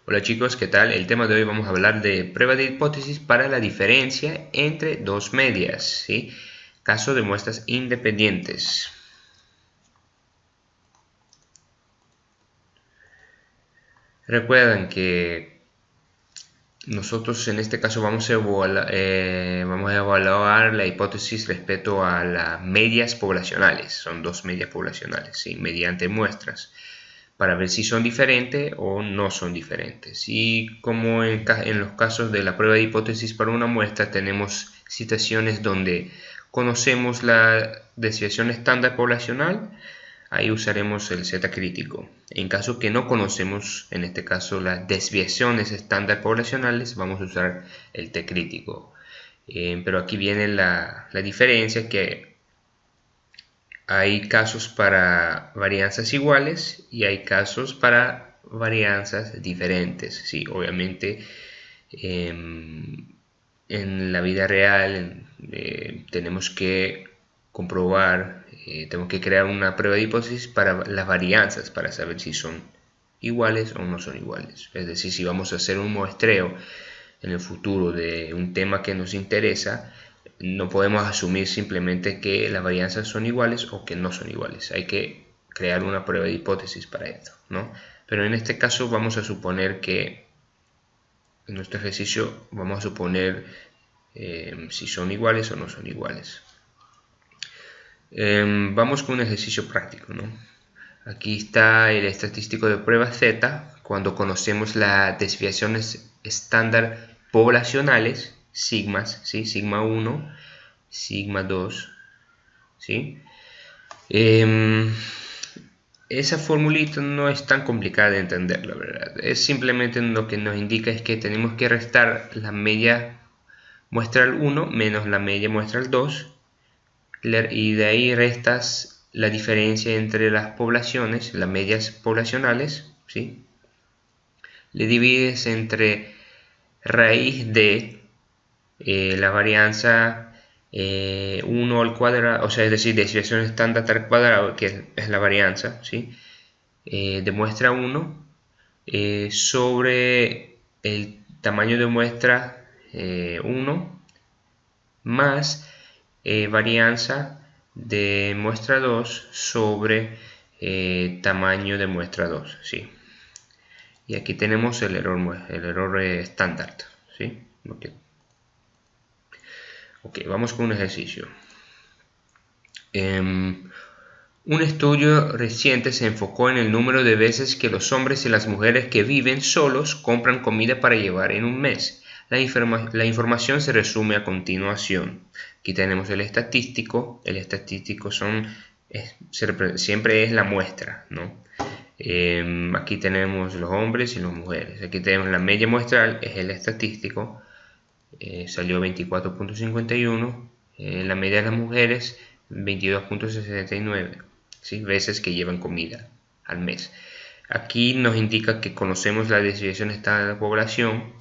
Hola chicos, ¿qué tal? El tema de hoy vamos a hablar de prueba de hipótesis para la diferencia entre dos medias, ¿sí? Caso de muestras independientes. Recuerden que nosotros en este caso vamos a evaluar la hipótesis respecto a las medias poblacionales. Son dos medias poblacionales, ¿sí? Mediante muestras, para ver si son diferentes o no son diferentes. Y como en los casos de la prueba de hipótesis para una muestra, tenemos situaciones donde conocemos la desviación estándar poblacional, ahí usaremos el Z crítico. En caso que no conocemos, en este caso las desviaciones estándar poblacionales, vamos a usar el T crítico. Pero aquí viene la diferencia, que hay casos para varianzas iguales y hay casos para varianzas diferentes. Sí, obviamente en la vida real tenemos que comprobar, tenemos que crear una prueba de hipótesis para las varianzas, para saber si son iguales o no son iguales. Es decir, si vamos a hacer un muestreo en el futuro de un tema que nos interesa, no podemos asumir simplemente que las varianzas son iguales o que no son iguales. Hay que crear una prueba de hipótesis para esto, ¿no? Pero en este caso vamos a suponer que en nuestro ejercicio vamos a suponer si son iguales o no son iguales. Vamos con un ejercicio práctico, ¿no? Aquí está el estadístico de prueba Z. Cuando conocemos las desviaciones estándar poblacionales, sigmas, ¿sí? Sigma 1, sigma 2, ¿sí? Esa formulita no es tan complicada de entender, la verdad. Es simplemente lo que nos indica es que tenemos que restar la media muestral 1 menos la media muestral 2, y de ahí restas la diferencia entre las poblaciones, las medias poblacionales, ¿sí? Le divides entre raíz de la varianza 1 al cuadrado, o sea, es decir, desviación estándar al cuadrado, que es la varianza, ¿sí? De muestra 1 sobre el tamaño de muestra 1 más varianza de muestra 2 sobre tamaño de muestra 2, ¿sí? Y aquí tenemos el error estándar, ¿sí? Ok, vamos con un ejercicio. Un estudio reciente se enfocó en el número de veces que los hombres y las mujeres que viven solos compran comida para llevar en un mes. La información se resume a continuación. Aquí tenemos el estadístico. El estadístico siempre es la muestra, ¿no? Aquí tenemos los hombres y las mujeres. Aquí tenemos la media muestral, es el estadístico. Salió 24.51. La media de las mujeres 22.69, ¿sí? Veces que llevan comida al mes. Aquí nos indica que conocemos la desviación estándar de la población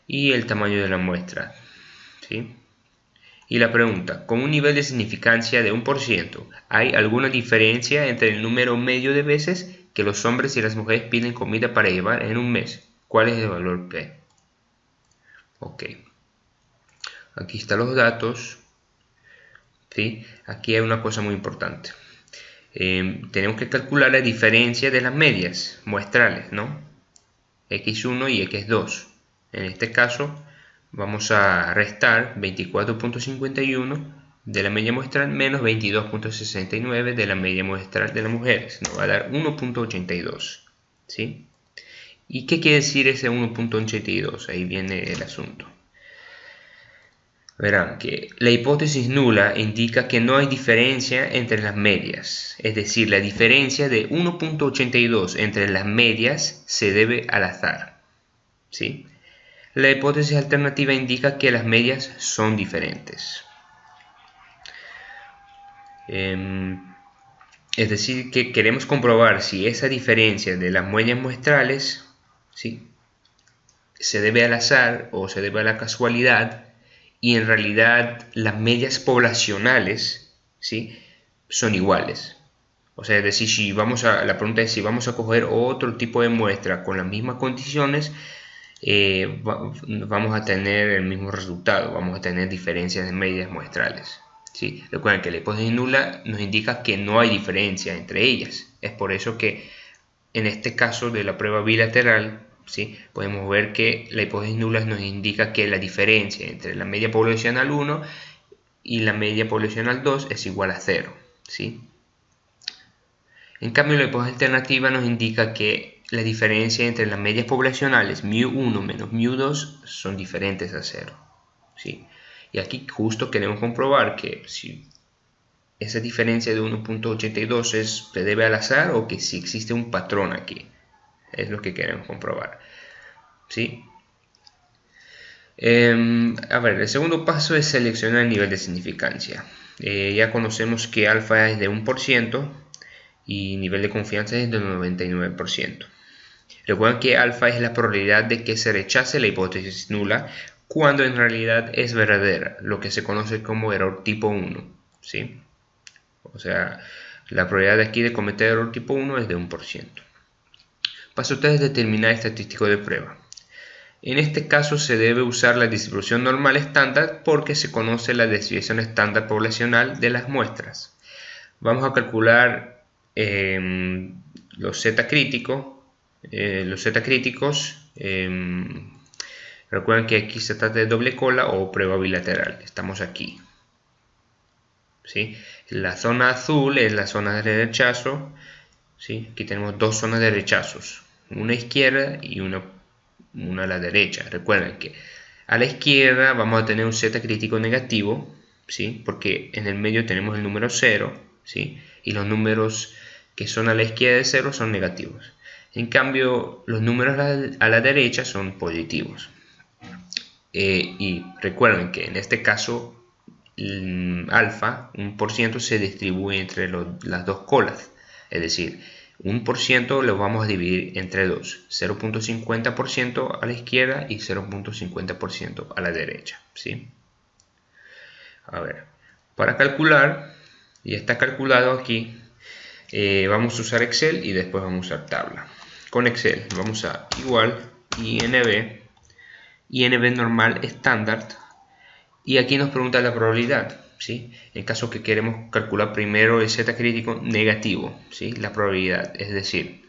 y el tamaño de la muestra, ¿sí? Y la pregunta, con un nivel de significancia de 1%, ¿hay alguna diferencia entre el número medio de veces que los hombres y las mujeres piden comida para llevar en un mes? ¿Cuál es el valor P? Ok, aquí están los datos, ¿sí? Aquí hay una cosa muy importante. Tenemos que calcular la diferencia de las medias muestrales, ¿no? X1 y X2. En este caso vamos a restar 24.51 de la media muestral menos 22.69 de la media muestral de las mujeres. Nos va a dar 1.82, ¿sí? ¿Y qué quiere decir ese 1.82? Ahí viene el asunto. Verán que la hipótesis nula indica que no hay diferencia entre las medias, es decir, la diferencia de 1.82 entre las medias se debe al azar, ¿sí? La hipótesis alternativa indica que las medias son diferentes. Es decir, que queremos comprobar si esa diferencia de las medias muestrales, ¿sí?, se debe al azar o se debe a la casualidad, y en realidad las medias poblacionales, ¿sí?, son iguales. O sea, es decir, si la pregunta es si vamos a coger otro tipo de muestra con las mismas condiciones, vamos a tener el mismo resultado, vamos a tener diferencias de medias muestrales. ¿Sí? Recuerden que la hipótesis nula nos indica que no hay diferencia entre ellas. Es por eso que en este caso de la prueba bilateral, ¿sí? Podemos ver que la hipótesis nula nos indica que la diferencia entre la media poblacional 1 y la media poblacional 2 es igual a 0. ¿Sí? En cambio, la hipótesis alternativa nos indica que la diferencia entre las medias poblacionales μ1 menos μ2 son diferentes a 0. ¿Sí? Y aquí justo queremos comprobar que si esa diferencia de 1.82 se debe al azar o que si existe un patrón aquí. Es lo que queremos comprobar. ¿Sí? A ver, el segundo paso es seleccionar el nivel de significancia. Ya conocemos que alfa es de 1% y nivel de confianza es del 99%. Recuerden que alfa es la probabilidad de que se rechace la hipótesis nula cuando en realidad es verdadera, lo que se conoce como error tipo 1. ¿Sí? O sea, la probabilidad de aquí de cometer error tipo 1 es de 1%. Paso 3 es determinar estadístico de prueba. En este caso se debe usar la distribución normal estándar porque se conoce la desviación estándar poblacional de las muestras. Vamos a calcular los z críticos. Recuerden que aquí se trata de doble cola o prueba bilateral. Estamos aquí. ¿Sí? La zona azul es la zona de rechazo. ¿Sí? Aquí tenemos dos zonas de rechazos, una izquierda y una a la derecha. Recuerden que a la izquierda vamos a tener un z crítico negativo, ¿sí? Porque en el medio tenemos el número 0, ¿sí? Y los números que son a la izquierda de 0 son negativos. En cambio, los números a la derecha son positivos. Y recuerden que en este caso alfa, 1%, se distribuye entre las dos colas. Es decir, 1% lo vamos a dividir entre dos, 0.50% a la izquierda y 0.50% a la derecha. ¿Sí? A ver, para calcular, ya está calculado aquí, vamos a usar Excel y después vamos a usar tabla. Con Excel vamos a igual INV normal estándar, y aquí nos pregunta la probabilidad. ¿Sí? En caso que queremos calcular primero el z crítico negativo, ¿sí? La probabilidad, es decir,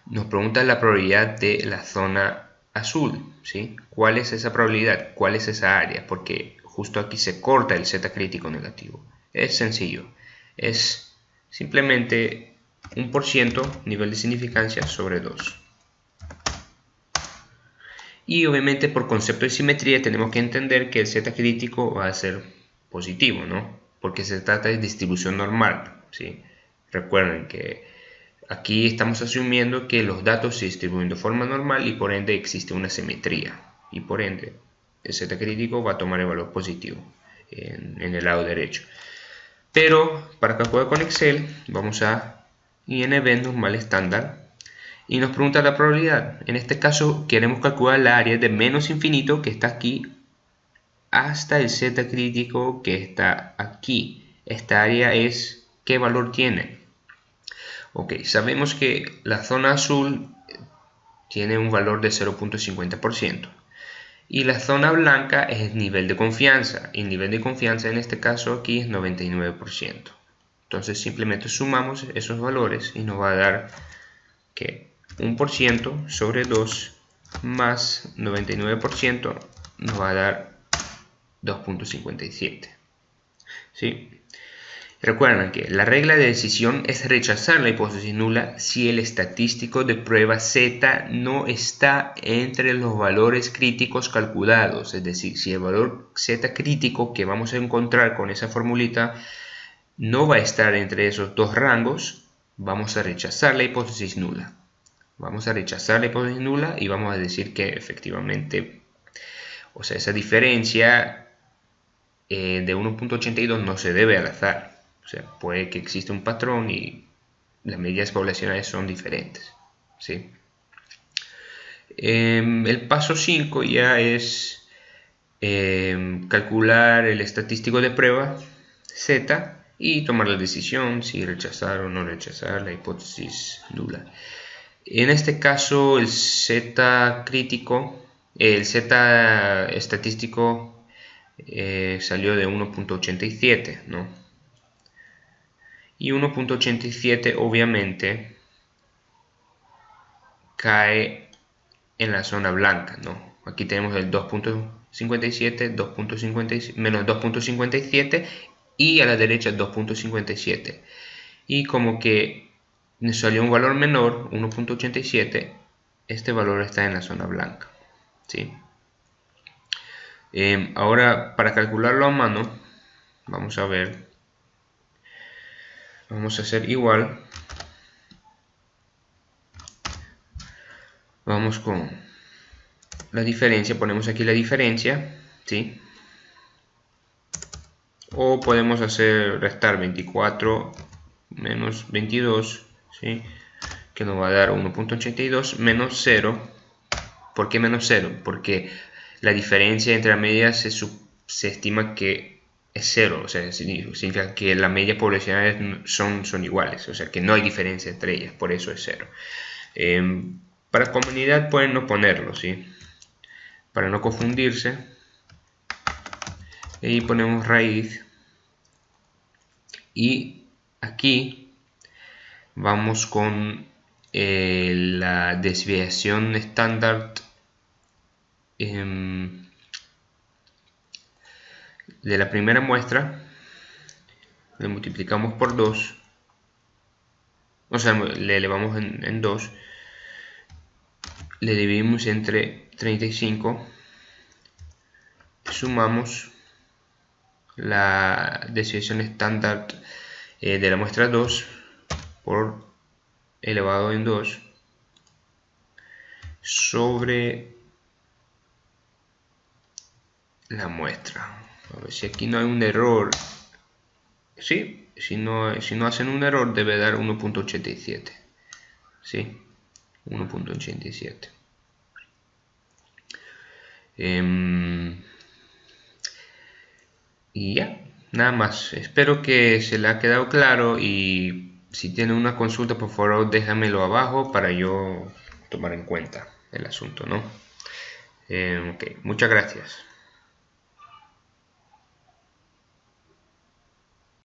nos pregunta la probabilidad de la zona azul, ¿sí? ¿Cuál es esa probabilidad? ¿Cuál es esa área? Porque justo aquí se corta el z crítico negativo. Es sencillo, es simplemente 1% nivel de significancia sobre 2. Y obviamente por concepto de simetría tenemos que entender que el z crítico va a ser positivo, ¿no? Porque se trata de distribución normal, ¿sí? Recuerden que aquí estamos asumiendo que los datos se distribuyen de forma normal y por ende existe una simetría. Y por ende el z crítico va a tomar el valor positivo en el lado derecho. Pero para calcular con Excel vamos a INV normal estándar y nos pregunta la probabilidad. En este caso queremos calcular la área de menos infinito que está aquí hasta el z crítico que está aquí. Esta área es ¿qué valor tiene? Ok, sabemos que la zona azul tiene un valor de 0.50% y la zona blanca es el nivel de confianza, y el nivel de confianza en este caso aquí es 99%. Entonces simplemente sumamos esos valores y nos va a dar que 1% sobre 2 más 99% nos va a dar 2.57. ¿Sí? Recuerden que la regla de decisión es rechazar la hipótesis nula si el estadístico de prueba z no está entre los valores críticos calculados. Es decir, si el valor z crítico que vamos a encontrar con esa formulita no va a estar entre esos dos rangos, vamos a rechazar la hipótesis nula. Vamos a rechazar la hipótesis nula y vamos a decir que efectivamente, o sea, esa diferencia de 1.82 no se debe al azar. O sea, puede que exista un patrón y las medidas poblacionales son diferentes. ¿Sí? El paso 5 ya es calcular el estadístico de prueba z y tomar la decisión si rechazar o no rechazar la hipótesis nula. En este caso el Z crítico, el Z estadístico salió de 1.87, ¿no? Y 1.87 obviamente cae en la zona blanca, ¿no? Aquí tenemos el 2.57, menos 2.57 y a la derecha 2.57. Y como que nos salió un valor menor, 1.87, este valor está en la zona blanca, ¿sí? Ahora, para calcularlo a mano, vamos a ver, vamos a hacer igual. Vamos con la diferencia, ponemos aquí la diferencia, ¿sí? O podemos hacer restar 24 menos 22, ¿sí? Que nos va a dar 1.82 menos 0. ¿Por qué menos 0? Porque la diferencia entre las medias se estima que es 0, o sea, significa que las medias poblacionales son iguales, o sea que no hay diferencia entre ellas, por eso es 0. Para comunidad pueden no ponerlo, ¿sí? Para no confundirse. Y ponemos raíz. Y aquí vamos con la desviación estándar de la primera muestra. Le multiplicamos por 2. O sea, le elevamos en 2. Le dividimos entre 35. Sumamos la desviación estándar de la muestra 2 por elevado en 2 sobre la muestra. A ver si aquí no hay un error. Sí, si no hacen un error debe dar 1.87. Sí, 1.87. Y ya, nada más. Espero que se le ha quedado claro, y si tienen una consulta, por favor déjamelo abajo para yo tomar en cuenta el asunto, ¿no? Ok, muchas gracias.